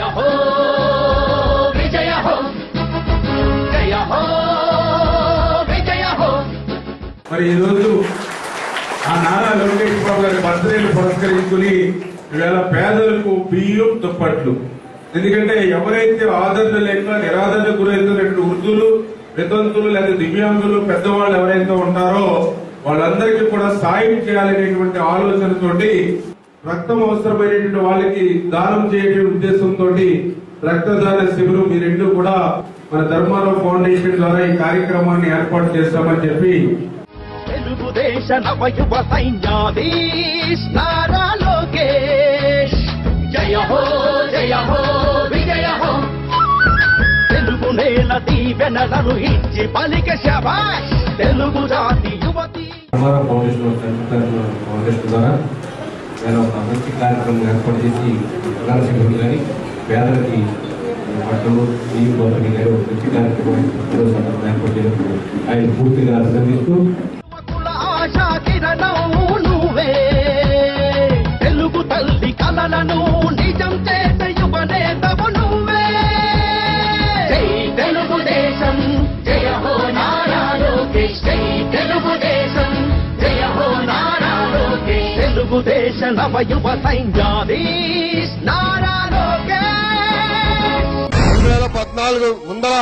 జయ హో విజయ హో జయ హో విజయ హో. మరి ఈరోజు ఆ నారా లోకేష్ బాబు గారి బర్త్డేను పురస్కరించుకుని ఇవాళ పేదలకు బియ్యం దుప్పట్లు. ఎందుకంటే ఎవరైతే ఆదరణ లేక నిరాదరణ గురవుతున్నటువంటి వృద్ధులు, వితంతులు లేదా దివ్యాంగులు, పెద్దవాళ్ళు ఎవరైతే ఉంటారో వాళ్ళందరికీ కూడా సాయం చేయాలనేటువంటి ఆలోచనతోటి రక్తం అవసరమైనటువంటి వాళ్ళకి దానం చేయడం ఉద్దేశంతో రక్తదాన శిబిరం ఈ రెండు కూడా మన ధర్మారావు ఫౌండేషన్ ద్వారా ఈ కార్యక్రమాన్ని ఏర్పాటు చేస్తామని చెప్పి తెలుగుదేశ నవయువ సైన్యాధీశ్ నారా లోకేష్ జయ హో విజయ హో. తెలుగు నేల దీవెనలను ఇచ్చి పలికే శభాష్ తెలుగు జాతి యువతి. ధర్మారావు ఫౌండేషన్ ద్వారా నేను ఒక మంచి కార్యక్రమం ఏర్పాటు చేసి రక్తదాన శిబిరం కానీ పేదలకి బట్టలు నీరు పంపిణీ కానీ ఒక మంచి కార్యక్రమం ఏర్పాటు చేయడం ఆయన పూర్తిగా అభినందిస్తూ ఆశా కిరణం నువ్వే తెలుగు తల్లి కలలను నిజం చేసే యువనేతవు నువ్వే. జై తెలుగుదేశం జయ హో నారా లోకేష్ జై తెలుగుదేశం జయ హో నారా లోకేష్. తెలుగుదేశ నవయువ సైన్యాధీశ్ నారా లోకేష్. 2014 ముందర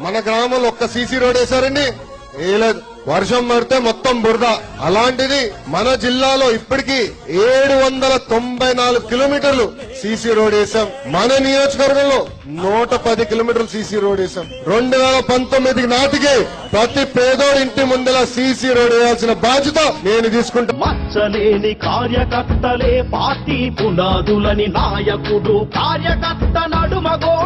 మన గ్రామంలో ఒక్క సీసీ రోడ్ వేశారండి, వేయలేదు. వర్షం పడితే మొత్తం బురద. అలాంటిది మన జిల్లాలో ఇప్పటికీ 794 కిలోమీటర్లు సీసీ రోడ్ వేశాం. మన నియోజకవర్గంలో 110 కిలోమీటర్లు సీసీ రోడ్ వేశాం. 2019 నాటికి ప్రతి పేదోడి ఇంటి ముందర సీసీ రోడ్ వేయాల్సిన బాధ్యత నేను తీసుకుంటా. మచ్చలేని కార్యకర్తలే పార్టీ పునాదులని నాయకుడు కార్యకర్త నడుమగో